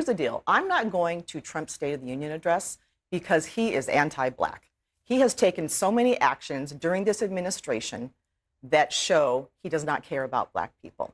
Here's the deal. I'm not going to Trump's State of the Union address because he is anti-Black. He has taken so many actions during this administration that show he does not care about Black people.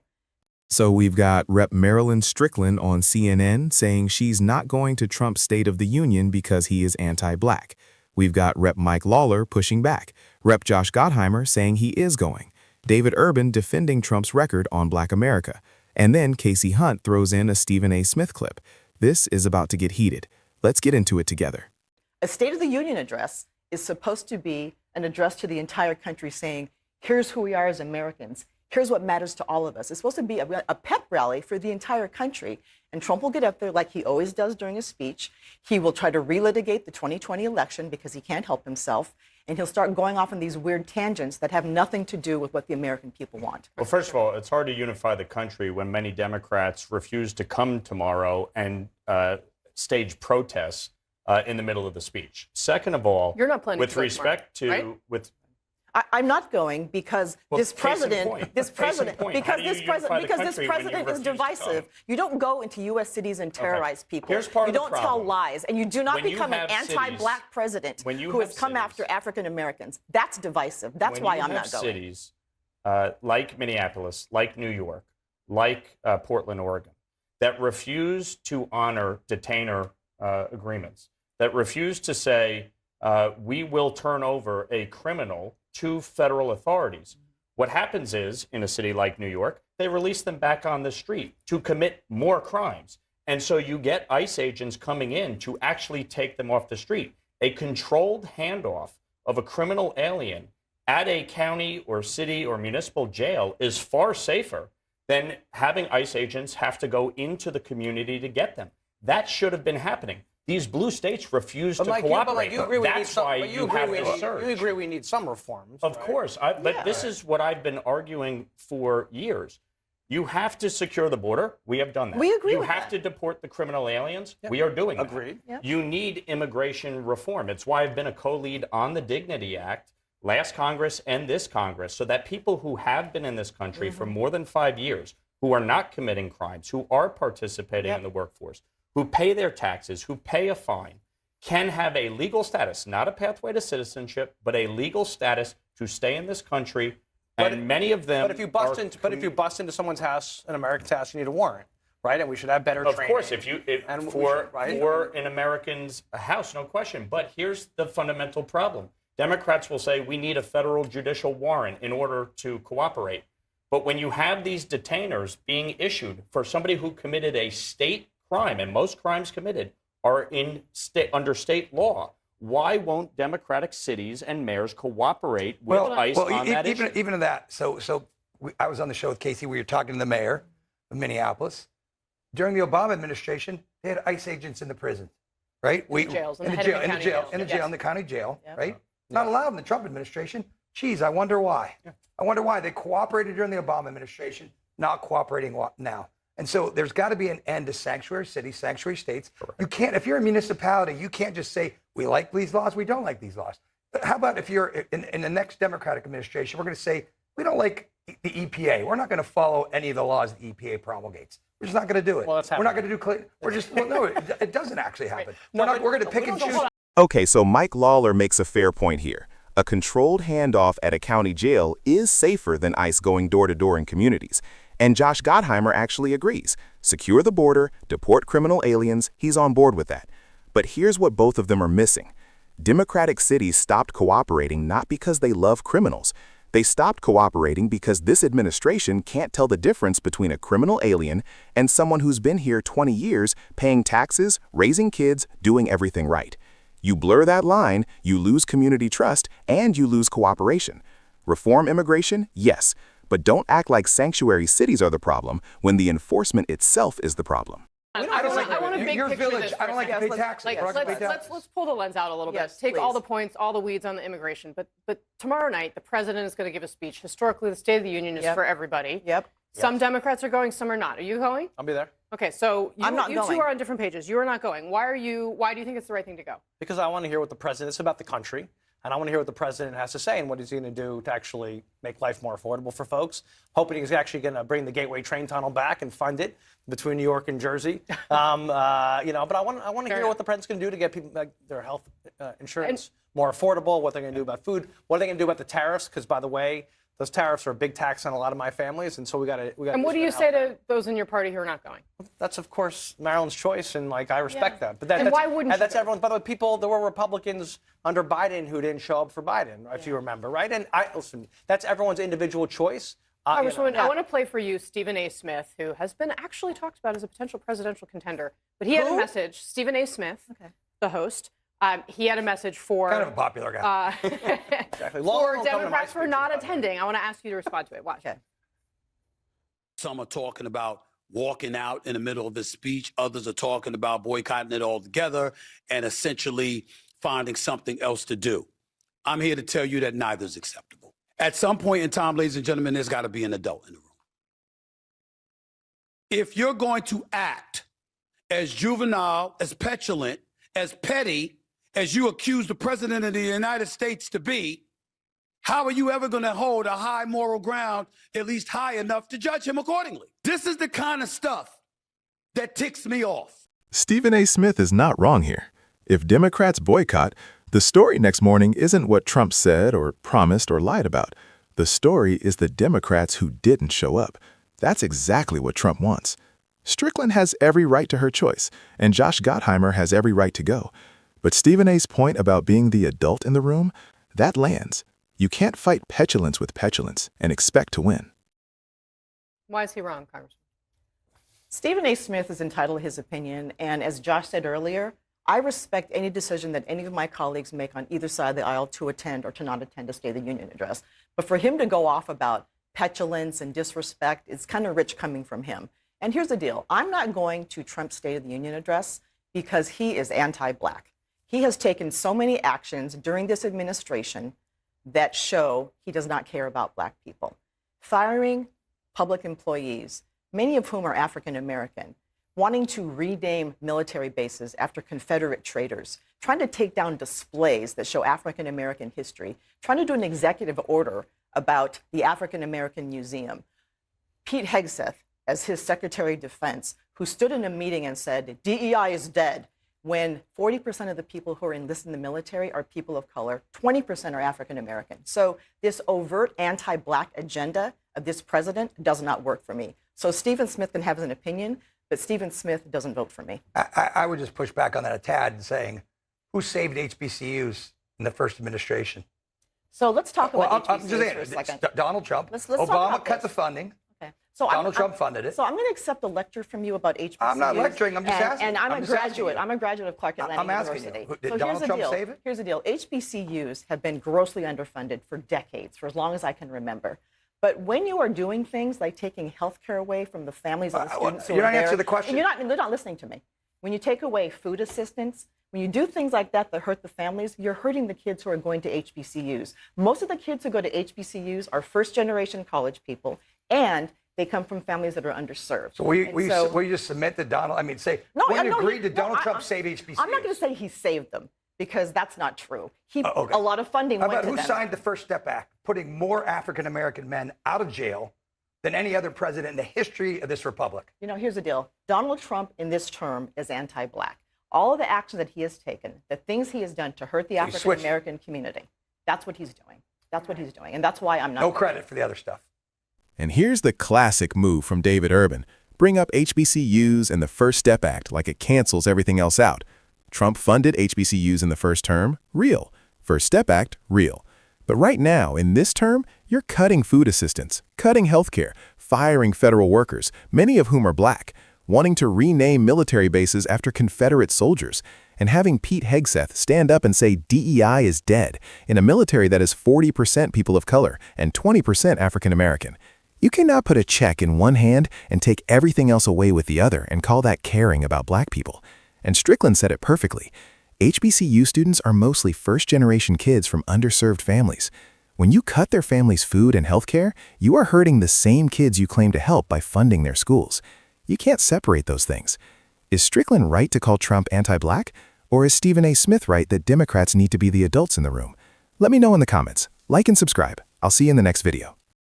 So we've got Rep. Marilyn Strickland on CNN saying she's not going to Trump's State of the Union because he is anti-Black. We've got Rep. Mike Lawler pushing back. Rep. Josh Gottheimer saying he is going. David Urban defending Trump's record on Black America. And then Kasie Hunt throws in a Stephen A. Smith clip. This is about to get heated. Let's get into it together. A State of the Union address is supposed to be an address to the entire country saying, here's who we are as Americans. Here's what matters to all of us. It's supposed to be a pep rally for the entire country. And Trump will get up there like he always does during his speech. He will try to relitigate the 2020 election because he can't help himself. And he'll start going off on these weird tangents that have nothing to do with what the American people want. Well, first of all, it's hard to unify the country when many Democrats refuse to come tomorrow and stage protests in the middle of the speech. Second of all, you're not planning with respect to right? I'm not going because this president is divisive. You don't go into U.S. cities and terrorize people. Here's part you of the don't problem. tell lies, and you do not become an anti-Black president who has come after African Americans. That's divisive. That's why I'm not going. Cities like Minneapolis, like New York, like Portland, Oregon, that refuse to honor detainer agreements, that refuse to say we will turn over a criminal to federal authorities. What happens is, in a city like New York, they release them back on the street to commit more crimes. And so you get ICE agents coming in to actually take them off the street. A controlled handoff of a criminal alien at a county or city or municipal jail is far safer than having ICE agents have to go into the community to get them. That should have been happening. These blue states refuse to cooperate. That's why you have this surge. You agree we need some reforms. Of course. But this is what I've been arguing for years. You have to secure the border. We have done that. We agree with that. You have to deport the criminal aliens. Yep. We are doing that. Agreed. Yep. You need immigration reform. It's why I've been a co-lead on the Dignity Act last Congress and this Congress, so that people who have been in this country for more than 5 years, who are not committing crimes, who are participating in the workforce, who pay their taxes, who pay a fine, can have a legal status, not a pathway to citizenship, but a legal status to stay in this country. And many of them. But if you bust into someone's house, an American's house, you need a warrant, right? And we should have better training. Of course, for an American's house, no question. But here's the fundamental problem: Democrats will say we need a federal judicial warrant in order to cooperate. But when you have these detainers being issued for somebody who committed a state crime, and most crimes committed are under state law, why won't Democratic cities and mayors cooperate with ICE on that issue? Even in that, I was on the show with Kasie. We were talking to the mayor of Minneapolis. During the Obama administration, they had ICE agents in the prison, right? In the county jail, right? Not allowed in the Trump administration. Geez, I wonder why. I wonder why they cooperated during the Obama administration, not cooperating now. And so there's got to be an end to sanctuary cities, sanctuary states. Correct. You can't, if you're a municipality, you can't just say, we like these laws, we don't like these laws. But how about if you're in the next Democratic administration, we're going to say, we don't like the EPA. We're not going to follow any of the laws the EPA promulgates. We're just not going to do it. Well, that's we're not going to do clean. We're just, no, it doesn't actually happen. Right. We're going to pick and choose. Okay, so Mike Lawler makes a fair point here. A controlled handoff at a county jail is safer than ICE going door to door in communities. And Josh Gottheimer actually agrees. Secure the border, deport criminal aliens, he's on board with that. But here's what both of them are missing. Democratic cities stopped cooperating not because they love criminals. They stopped cooperating because this administration can't tell the difference between a criminal alien and someone who's been here 20 years, paying taxes, raising kids, doing everything right. You blur that line, you lose community trust, and you lose cooperation. Reform immigration? Yes. But don't act like sanctuary cities are the problem when the enforcement itself is the problem. I want to big picture this. I don't like to pay taxes. Let's pull the lens out a little bit. Take all the points, all the weeds on the immigration. But tomorrow night, the president is going to give a speech. Historically, the State of the Union is for everybody. Some Democrats are going, some are not. Are you going? I'll be there. Okay, so I'm not you going. two are on different pages. You are not going. Why do you think it's the right thing to go? Because I want to hear what the president. It's about the country. And I want to hear what the president has to say and what he's going to do to actually make life more affordable for folks. Hoping he's actually going to bring the Gateway train tunnel back and fund it between New York and Jersey. But I want to hear what the president's going to do to get people their health insurance more affordable, what they're going to do about food, what are they going to do about the tariffs? Because, by the way, those tariffs are a big tax on a lot of my families, and so we got to. And what do you say to those in your party who are not going? That's, of course, Marilyn's choice, and I respect that. But and why wouldn't that's everyone? By the way, there were Republicans under Biden who didn't show up for Biden, if you remember, right? And listen, that's everyone's individual choice. Congresswoman, I want to play for you Stephen A. Smith, who has been actually talked about as a potential presidential contender. But he had a message. Stephen A. Smith, the host. He had a message for kind of a popular guy. Exactly. For Democrats for not attending. I want to ask you to respond to it. Watch. Okay. Some are talking about walking out in the middle of this speech. Others are talking about boycotting it altogether and essentially finding something else to do. I'm here to tell you that neither is acceptable. At some point in time, ladies and gentlemen, there's got to be an adult in the room. If you're going to act as juvenile, as petulant, as petty, as you accuse the president of the United States to be, how are you ever going to hold a high moral ground, at least high enough to judge him accordingly? This is the kind of stuff that ticks me off. Stephen A. Smith is not wrong here. If Democrats boycott, the story next morning isn't what Trump said or promised or lied about. The story is the Democrats who didn't show up. That's exactly what Trump wants. Strickland has every right to her choice, and Josh Gottheimer has every right to go. But Stephen A.'s point about being the adult in the room, that lands. You can't fight petulance with petulance and expect to win. Why is he wrong, Congressman? Stephen A. Smith is entitled to his opinion, and as Josh said earlier, I respect any decision that any of my colleagues make on either side of the aisle to attend or to not attend a State of the Union address. But for him to go off about petulance and disrespect, it's kind of rich coming from him. And here's the deal. I'm not going to Trump's State of the Union address because he is anti-Black. He has taken so many actions during this administration that show he does not care about Black people. Firing public employees, many of whom are African American, wanting to rename military bases after Confederate traitors, trying to take down displays that show African American history, trying to do an executive order about the African American Museum. Pete Hegseth, as his Secretary of Defense, who stood in a meeting and said, DEI is dead, when 40% of the people who are enlisted in the military are people of color, 20% are African American. So this overt anti-Black agenda of this president does not work for me. So Stephen Smith can have an opinion, but Stephen Smith doesn't vote for me. I would just push back on that a tad and saying, who saved HBCUs in the first administration? So let's talk about HBCUs just for a second. Donald Trump. Let's Obama cut the funding. Okay. So Donald Trump funded it. So I'm going to accept a lecture from you about HBCUs. I'm not lecturing. I'm just asking. And I'm a graduate. I'm a graduate of Clark Atlanta University. Asking you. Did Donald Trump save it? Here's the deal. HBCUs have been grossly underfunded for decades, for as long as I can remember. But when you are doing things like taking health care away from the families of the students who are there, answering the question. You're not listening to me. When you take away food assistance, when you do things like that hurt the families, you're hurting the kids who are going to HBCUs. Most of the kids who go to HBCUs are first-generation college people, and they come from families that are underserved. So will you just submit to Donald? I mean, say, when you agreed to Donald Trump save HBCUs? I'm not going to say he saved them, because that's not true. A lot of funding went to them. Who signed the First Step Act, putting more African-American men out of jail than any other president in the history of this republic? You know, here's the deal. Donald Trump in this term is anti-Black. All of the action that he has taken, the things he has done to hurt the African-American community, that's what he's doing. That's what he's doing. And that's why I'm not. No credit for the other stuff. And here's the classic move from David Urban. Bring up HBCUs and the First Step Act like it cancels everything else out. Trump funded HBCUs in the first term, real. First Step Act, real. But right now, in this term, you're cutting food assistance, cutting health care, firing federal workers, many of whom are Black, wanting to rename military bases after Confederate soldiers, and having Pete Hegseth stand up and say DEI is dead in a military that is 40% people of color and 20% African American. You cannot put a check in one hand and take everything else away with the other and call that caring about Black people. And Strickland said it perfectly. HBCU students are mostly first-generation kids from underserved families. When you cut their families' food and health care, you are hurting the same kids you claim to help by funding their schools. You can't separate those things. Is Strickland right to call Trump anti-Black? Or is Stephen A. Smith right that Democrats need to be the adults in the room? Let me know in the comments. Like and subscribe. I'll see you in the next video.